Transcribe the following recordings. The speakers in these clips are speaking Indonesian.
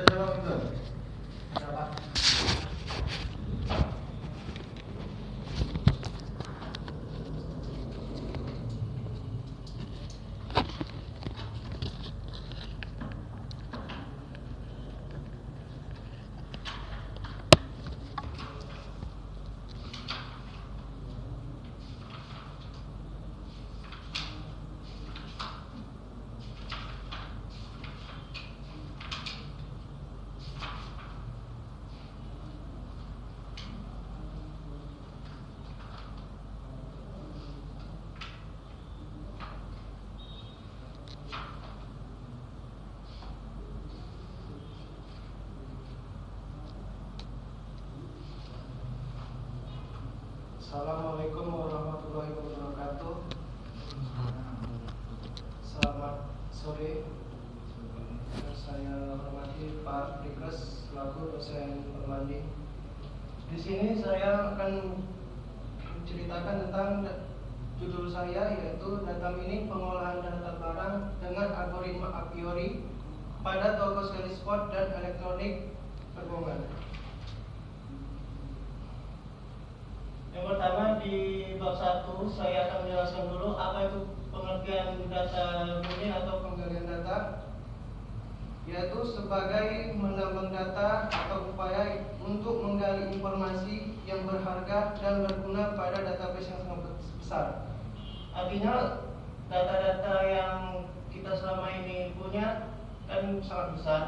jawab itu. Siapa? Assalamualaikum warahmatullahi wabarakatuh. Selamat sore. Saya hormati Pak Dikes selaku dosen perbanding. Di sini saya akan menceritakan tentang judul saya, yaitu data mining pengolahan data barang dengan algoritma a priori pada toko sekali spot dan elektronik perhubungan. Yang pertama di bab 1 saya akan menjelaskan dulu apa itu pengertian data mining atau penggalian data, yaitu sebagai menambang data atau upaya untuk menggali informasi yang berharga dan berguna pada database yang sangat besar. Artinya data-data yang kita selama ini punya kan sangat besar,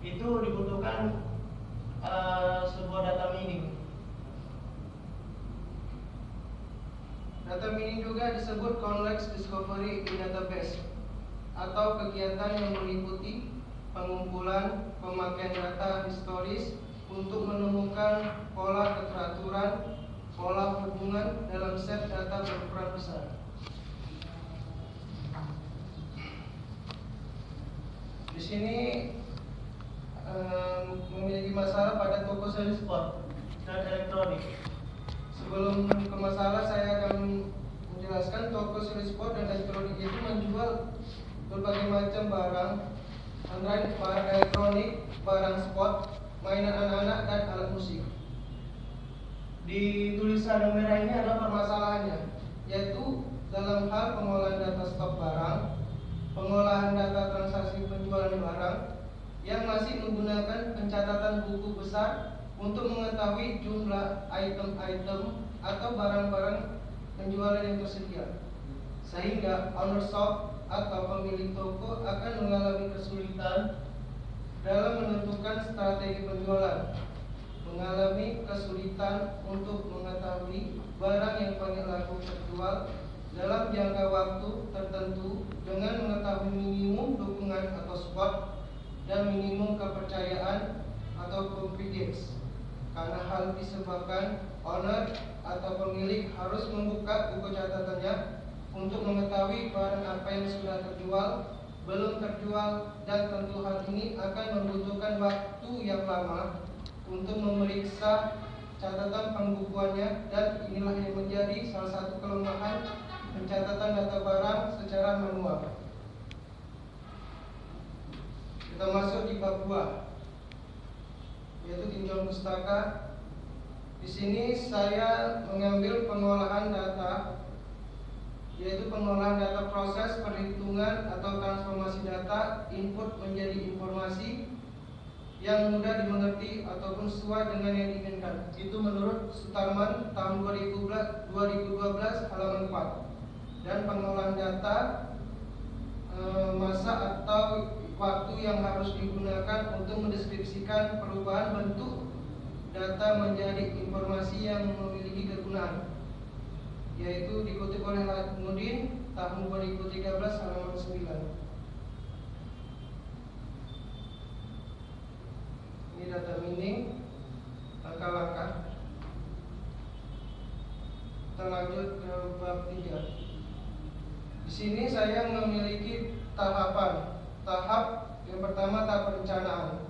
itu dibutuhkan sebuah data mining. Data mining juga disebut complex discovery in database atau kegiatan yang meliputi pengumpulan pemakaian data historis untuk menemukan pola keteraturan, pola hubungan dalam set data berukuran besar. Di sini memiliki masalah pada toko sales spot dan elektronik. Sebelum ke masalah, saya akan menjelaskan toko sales spot dan elektronik itu menjual berbagai macam barang, antara lain barang elektronik, barang spot, mainan anak-anak, dan alat musik. Di tulisan yang merah ini adalah permasalahannya, yaitu dalam hal pengolahan data stok barang, pengolahan data transaksi penjualan barang yang masih menggunakan pencatatan buku besar untuk mengetahui jumlah item-item atau barang-barang penjualan yang tersedia, sehingga owner shop atau pemilik toko akan mengalami kesulitan dalam menentukan strategi penjualan, mengalami kesulitan untuk mengetahui barang yang paling laku terjual dalam jangka waktu tertentu dengan mengetahui minimum dukungan atau spot dan minimum kepercayaan atau confidence. Karena hal disebabkan owner atau pemilik harus membuka buku catatannya untuk mengetahui barang apa yang sudah terjual, belum terjual, dan tentu hal ini akan membutuhkan waktu yang lama untuk memeriksa catatan pembukuannya, dan inilah yang menjadi salah satu kelemahan pencatatan data barang secara manual. Kita masuk di bab 2, yaitu tinjauan pustaka. Di sini saya mengambil pengolahan data, yaitu pengolahan data proses perhitungan atau transformasi data input menjadi informasi yang mudah dimengerti ataupun sesuai dengan yang diinginkan. Itu menurut Sutarman tahun 2012 halaman 4. Dan pengolahan data masa atau waktu yang harus digunakan untuk mendeskripsikan perubahan bentuk data menjadi informasi yang memiliki kegunaan, yaitu dikutip oleh Latmudin tahun 2013 halaman 9. Ini data mining, langkah-langkah. Kita lanjut ke bab 3. Di sini saya memiliki tahapan. Tahap yang pertama tahap perencanaan,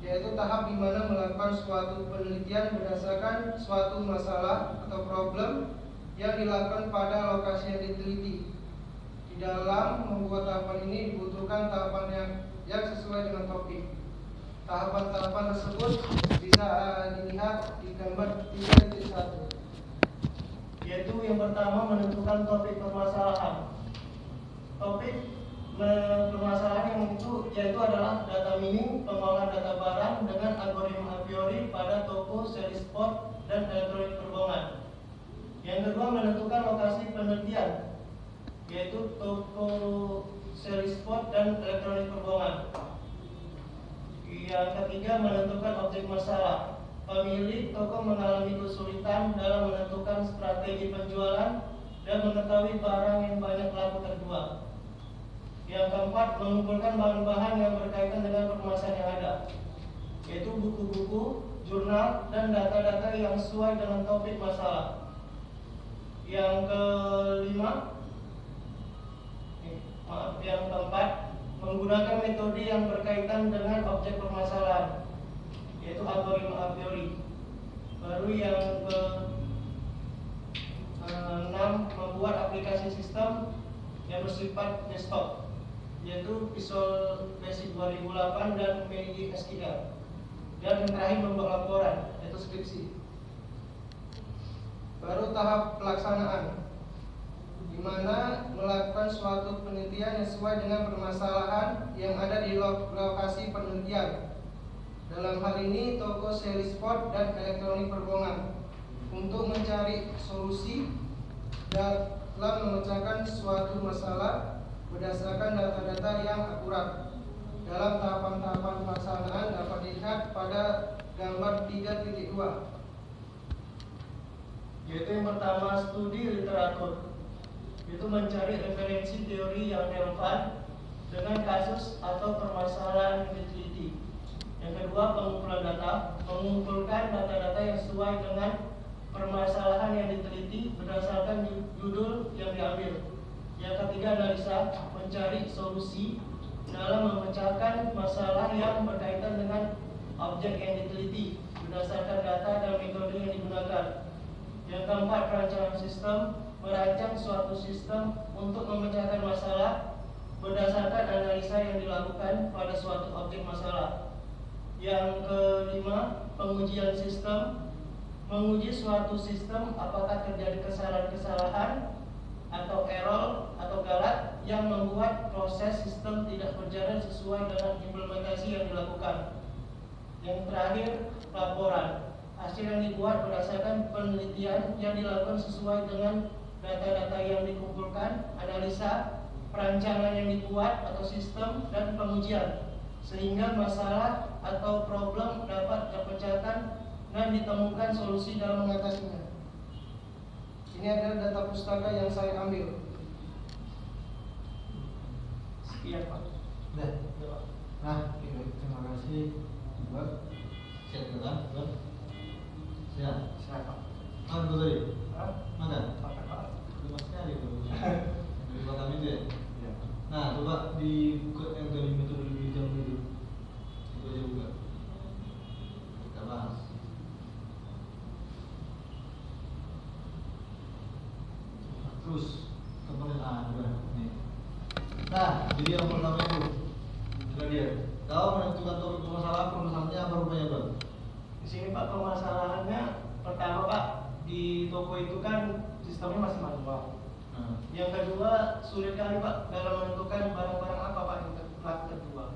yaitu tahap di mana melakukan suatu penelitian berdasarkan suatu masalah atau problem yang dilakukan pada lokasi yang diteliti. Di dalam membuat tahapan ini dibutuhkan tahapan yang sesuai dengan topik. Tahapan-tahapan tersebut bisa dilihat di gambar 3.1, yaitu yang pertama menentukan topik permasalahan. Topik permasalahan yang yaitu adalah data mining, pengolahan data barang dengan algoritma a priori pada toko, seri spot, dan elektronik perbohongan. Yang kedua menentukan lokasi penelitian, yaitu toko, seri spot, dan elektronik perbohongan. Yang ketiga menentukan objek masalah. Pemilik toko mengalami kesulitan dalam menentukan strategi penjualan dan mengetahui barang yang banyak laku terjual. Yang keempat mengumpulkan bahan-bahan yang berkaitan dengan permasalahan yang ada, yaitu buku-buku, jurnal, dan data-data yang sesuai dengan topik masalah. Yang keempat menggunakan metode yang berkaitan dengan objek permasalahan, yaitu algoritma a priori. Baru yang keenam membuat aplikasi sistem yang bersifat desktop, yaitu Visual Basic 2008 dan Magic S3. Dan yang terakhir membuat laporan, yaitu skripsi. Baru tahap pelaksanaan, di mana melakukan suatu penelitian yang sesuai dengan permasalahan yang ada di lokasi penelitian. Dalam hal ini toko, seri spot, dan elektronik perbohongan, untuk mencari solusi dalam memecahkan suatu masalah berdasarkan data-data yang akurat. Dalam tahapan-tahapan pelaksanaan dapat dilihat pada gambar 3.2, yaitu yang pertama studi literatur, itu mencari referensi teori yang relevan dengan kasus atau permasalahan yang diteliti. Yang kedua pengumpulan data, mengumpulkan data-data yang sesuai dengan permasalahan yang diteliti berdasarkan judul yang diambil. Yang ketiga analisa, mencari solusi dalam memecahkan masalah yang berkaitan dengan objek yang diteliti berdasarkan data dan metode yang digunakan. Yang keempat perancangan sistem, merancang suatu sistem untuk memecahkan masalah berdasarkan analisa yang dilakukan pada suatu objek masalah. Yang kelima pengujian sistem, menguji suatu sistem apakah terjadi kesalahan atau error atau galat yang membuat proses sistem tidak berjalan sesuai dengan implementasi yang dilakukan. Yang terakhir laporan, hasil yang dibuat berdasarkan penelitian yang dilakukan sesuai dengan data-data yang dikumpulkan, analisa, perancangan yang dibuat atau sistem, dan pengujian, sehingga masalah atau problem dapat terpecahkan dan ditemukan solusi dalam mengatasinya. Ini adalah data pustaka yang saya ambil. Sekian Pak. Nah, terima kasih buat siap kan? Siap. Siapa? Mana dulu tadi? Mana? Pak. Terima sekali tuh. Dari belakang itu ya. Ya. Nah, coba dibuka yang tadi metodologi jam itu. Itu aja buka. Kita bahas. Terus kemudian udah nih. Nah, jadi yang pertama itu sudah dia. Kau menentukan topik permasalahannya apa rupanya Bang? Di sini Pak permasalahannya pertama Pak, di toko itu kan sistemnya masih manual. Yang kedua sulit kali Pak dalam menentukan barang-barang apa Pak yang laku terjual.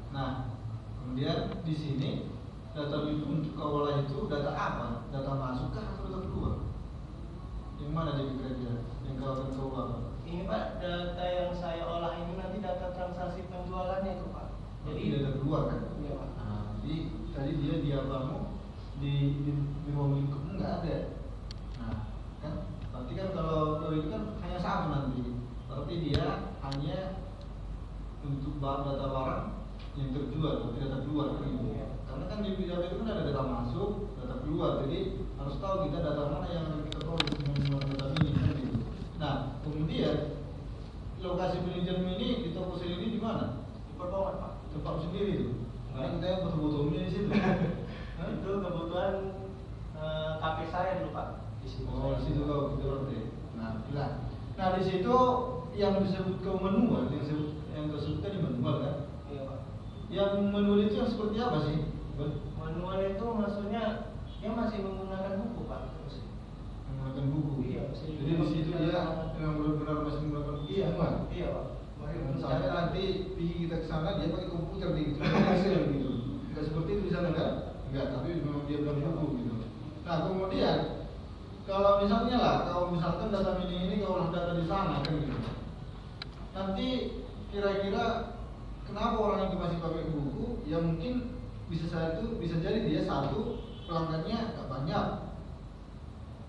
Nah, kemudian di sini data untuk kau olah itu data apa? Data masuk kah atau data keluar? Yang mana jadi kira-kira yang kau akan kau olah? Ini Pak data yang saya olah ini nanti data transaksi penjualannya itu Pak. Jadi data keluar kan? Iya Pak. Nah, jadi tadi dia diapamu di ruang lingkup nggak ada. Nah, kan berarti kan kalau itu kan hanya satu nanti. Berarti dia hanya untuk data barang yang terjual, berarti data keluar kan gitu. Iya. Karena kan di data itu kan ada data masuk, data keluar. Jadi harus tahu kita data mana yang akan kita peroleh dengan data ini kan gitu. Nah, kemudian lokasi penelitian ini di toko sendiri di mana? Di Perbohongan Pak. Tempat sendiri itu. Karena kita yang betul-betulnya di situ. Itu kebutuhan KP saya dulu Pak. Di situ. Oh, di situ kau kita berarti. Nah, bilang. Nah, di situ yang disebut kau manual, yang tersebut kan di manual kan? Iya Pak. Yang manual itu yang seperti apa sih? Manual itu maksudnya dia masih menggunakan buku Pak. Menggunakan buku. Iya. Jadi di situ dia memang benar-benar masih menggunakan buku semua. Iya Pak. Sampai nanti pergi kita ke sana dia pakai komputer gitu, Excel gitu. Enggak seperti itu di sana kan? Enggak, tapi memang dia punya buku gitu. Nah kemudian kalau misalkan data mining ini kalau data di sana kan gitu. Nanti kira-kira kenapa orang itu masih pakai buku? Ya mungkin bisa jadi dia satu pelanggannya nggak banyak.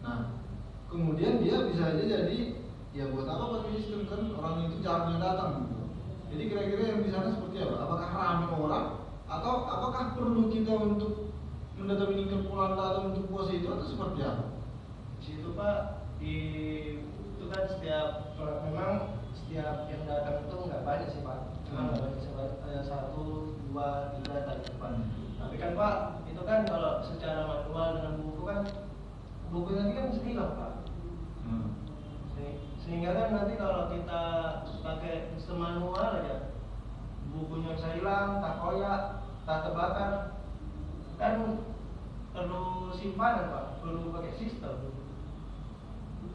Nah kemudian dia bisa aja jadi ya buat apa pakai sistem kan orang itu jarang yang datang gitu. Jadi kira-kira yang di sana seperti apa? Apakah ramai orang atau apakah perlu kita untuk mendeterminkan puluhan data untuk puasa itu atau seperti apa? Situ Pak itu kan memang setiap yang datang itu nggak banyak sih Pak. Cuma nggak banyak sebanyak 1, 2, 3 tadi Pak. Tapi kan Pak itu kan kalau secara manual dengan buku kan buku nanti kan bisa hilang Pak. Sehingga kan nanti kalau kita pakai sistem manual aja bukunya bisa hilang, tak koyak, tak terbakar, kan perlu simpanan Pak, perlu pakai sistem.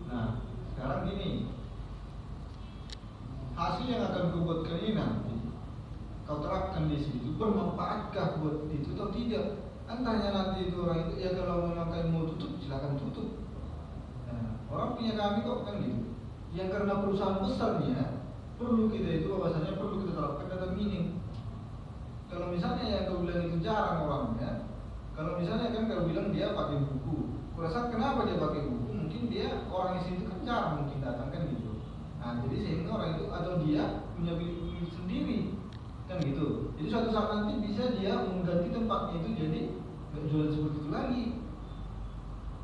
Nah sekarang gini, hasil yang akan kau buatkan ini nanti kau terapkan di situ bermanfaatkah buat itu atau tidak? Antanya nanti itu orang itu ya kalau memang kalian mau tutup silakan tutup. Nah, orang punya kami kok kan gitu. Yang karena perusahaan besarnya perlu kita itu bahwasanya perlu kita terapkan data mining. Kalau misalnya yang kau bilang itu jarang orangnya, kalau misalnya kan kau bilang dia pakai buku, kurasa kenapa dia pakai buku? Mungkin dia orang di situ kan jarang mungkin datang kan gitu. Nah jadi sehingga orang itu atau dia punya bilik sendiri kan gitu. Jadi suatu saat nanti bisa dia mengganti tempatnya itu jadi nggak jualan seperti itu lagi.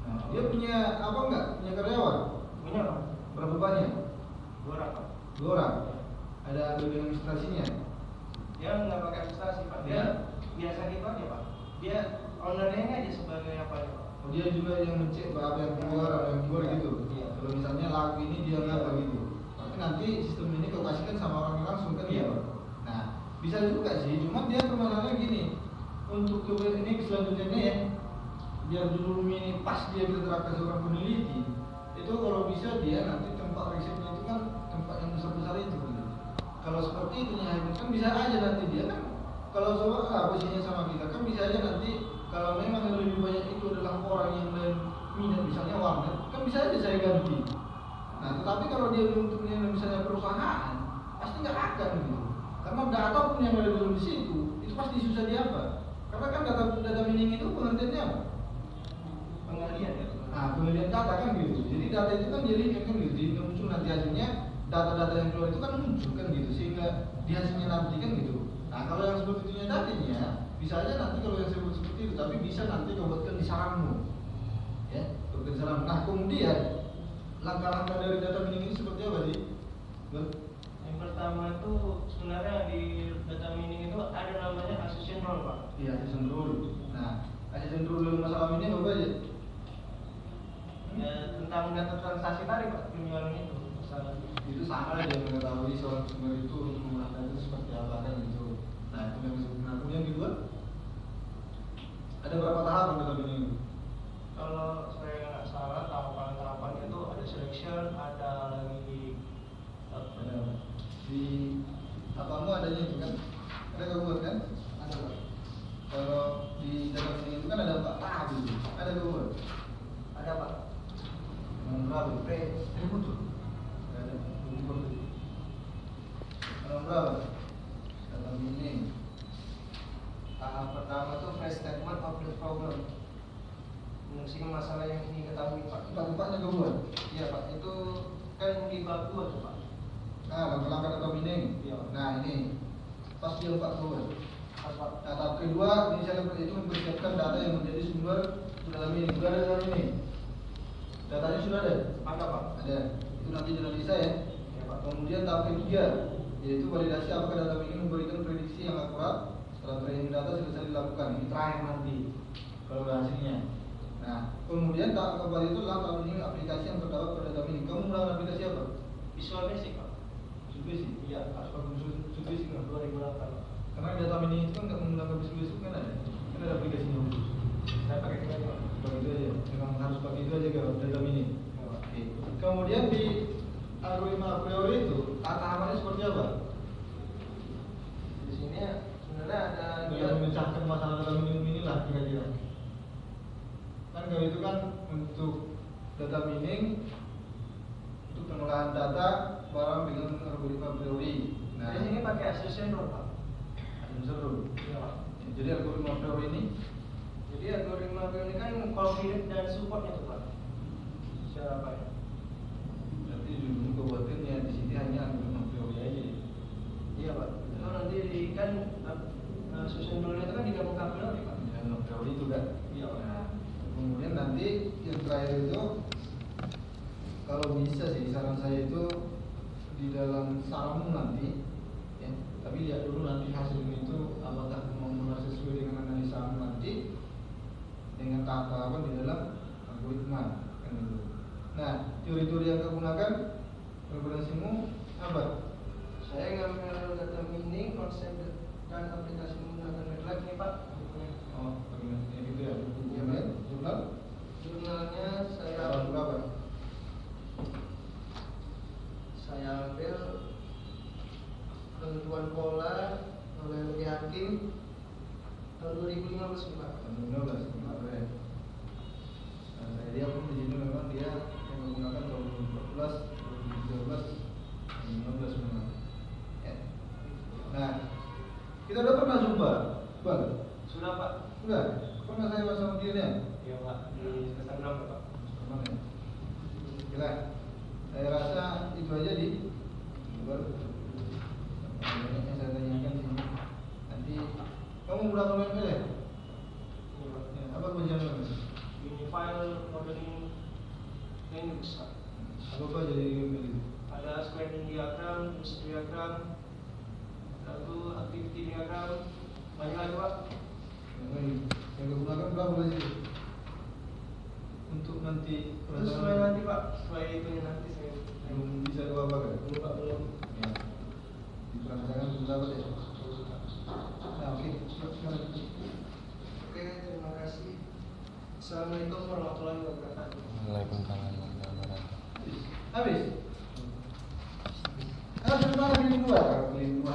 Nah, dia punya apa enggak? Punya karyawan? Punya Pak. Berapa banyak? 2 orang Pak. 2 orang. Ada bagian administrasinya? Dia nggak pakai administrasi Pak. Dia biasa gitu aja Pak. Dia ownernya aja sebagai apa ya Pak. Oh dia juga yang ngecek berapa yang keluar gitu. Iya. Kalau misalnya lagu ini dia nggak gitu. Tapi nanti sistem ini kau kasihkan sama orang langsung kan Iya. Nah bisa juga sih. Cuman dia permasalahannya gini. Untuk ini selanjutnya ya, biar dulu ini pas dia kita terapkan seorang peneliti. Itu kalau bisa dia nanti tempat risetnya itu kan tempat yang besar-besar itu gitu. Kalau seperti itu kan bisa aja nanti dia kan kalau coba posisinya sama kita kan bisa aja nanti kalau memang yang lebih banyak itu adalah orang yang lain minat misalnya warnet kan bisa aja saya ganti. Nah tetapi kalau dia bentuknya misalnya perusahaan pasti nggak akan gitu. Karena data pun yang ada di situ itu pasti susah diapa. Karena kan data mining itu pengertiannya apa? Pengalian ya. Nah, pengalian data kan gitu. Jadi data itu kan jadi kan gitu. Jadi muncul nanti hasilnya data-data yang keluar itu kan muncul kan gitu sehingga di hasilnya nanti kan gitu. Nah, kalau yang seperti itu tadinya bisa aja nanti kalau yang sebut seperti itu tapi bisa nanti kau buatkan di sarangmu. Ya, buatkan di sarangmu. Nah, kemudian langkah-langkah dari data mining ini seperti apa sih? Yang pertama itu sebenarnya di data mining itu ada namanya accession rule Pak. Iya, accession rule. Nah, accession rule dalam masalah ini apa aja? Ya, tentang data transaksi tadi Pak, penjualan itu masalah. Itu sama aja mengetahui seorang consumer itu untuk menggunakan itu seperti apa kan gitu. Nah, itu yang disebut. Nah, kemudian kedua ada berapa tahapan dalam ini? Kalau saya nggak salah tahapan-tahapannya itu ada selection, ada lagi Ada di apamu adanya itu kan? Ada kau buat kan? Ada Pak. Kalau di dalam ini itu kan ada 4 tahap itu. Ada kau buat? ada Pak. Berapa? Betul. Ada. Berapa? Dalam ini Tahap pertama itu fresh statement of the problem. Menyelesaikan masalah yang ingin ketahui Pak. Empat-empatnya kau buat? Iya Pak, itu kan di bab 2 tuh Pak. Nah, langkah-langkah data mining. Iya. Nah, ini pasti 4 buat. Apa? Nah, tahap kedua misalnya itu mempersiapkan data yang menjadi sumber dalam ini. Sudah ada dalam ini. Datanya sudah ada? Ada Pak. Ada. Itu nanti dianalisa ya. Iya Pak. Kemudian tahap ketiga yaitu validasi apakah data ini memberikan prediksi yang akurat setelah training data selesai dilakukan. Ini terakhir nanti kalau udah hasilnya. Nah, kemudian tahap keempat itu adalah tahap ini aplikasi yang terdapat pada data ini. Kamu menggunakan aplikasi apa? Visual Basic Pak. Subisi. Iya, Subisi. 2008. Karena data mini itu kan nggak menggunakan besok kan ada aplikasinya khusus. Saya pakai itu aja. Pakai itu aja, memang harus pakai itu aja kalau data mini. Oke. Kemudian di algoritma a priori itu tatahannya seperti apa? Di sini sebenarnya ada Dalam memecahkan masalah data minimum inilah kira-kira. Kan kalau itu kan untuk data mining untuk pengolahan data barang dengan algoritma a priori. di sini pakai assumption rule, Pak. Assumption rule. Iya, Pak. Jadi algoritma a priori ini Jadi algoritma ini kan confident dan supportnya tuh, Pak. Secara apa ya? berarti dulu kebuatannya di sini hanya algoritma a priori aja. Iya, Pak. Itu nanti kan assumption rule itu kan digabung ke a priori, Pak. Dengan a priori itu kan. Iya, Pak. Nah, kemudian nanti yang terakhir itu kalau bisa sih saran saya itu di dalam saranmu nanti ya, tapi lihat dulu nanti hasilnya itu apakah benar sesuai dengan analisamu nanti dengan apa di dalam algoritma kan itu. Nah, teori-teori yang kau gunakan referensimu apa? Saya ngambil data mining, konsep dan aplikasi menggunakan MATLAB nih, Pak. Oh, bagaimana? Ya gitu ya. Iya, Pak. Jurnal? Jurnalnya saya Berapa? ambil penentuan pola oleh Luki Hakim tahun 2015, Pak. Tahun 2015, kemarin. Nah, saya lihat pun di sini memang dia yang menggunakan tahun 2014, 2013, 2015 memang. Ya. Nah, kita udah pernah jumpa, Bang? Sudah, Pak. Sudah? Pernah saya bahas sama dia? Iya, Pak. Di semester 6, Pak. Pernah ya? Oke, saya rasa itu aja di baru banyak yang saya tanyakan di sini. Nanti kamu menggunakan ML ya? Iya, Pak. Ya, apa kebajikan kamu? Ini file modeling Linux, Pak. Apa jadi ML itu? Ada squaring diagram, list diagram, lalu activity diagram, banyak lagi, Pak. Yang digunakan berapa sih? Untuk nanti Terus sesuai nanti, Pak. Sesuai itu nanti saya belum bisa dua apa kan? belum, Pak, belum. Ya. Diperhatikan berapa deh? Nah, oke. Sekarang. Oke, terima kasih. Assalamualaikum warahmatullahi wabarakatuh. Waalaikumsalam warahmatullahi wabarakatuh. Habis. Harus mana beli dua? Beli dua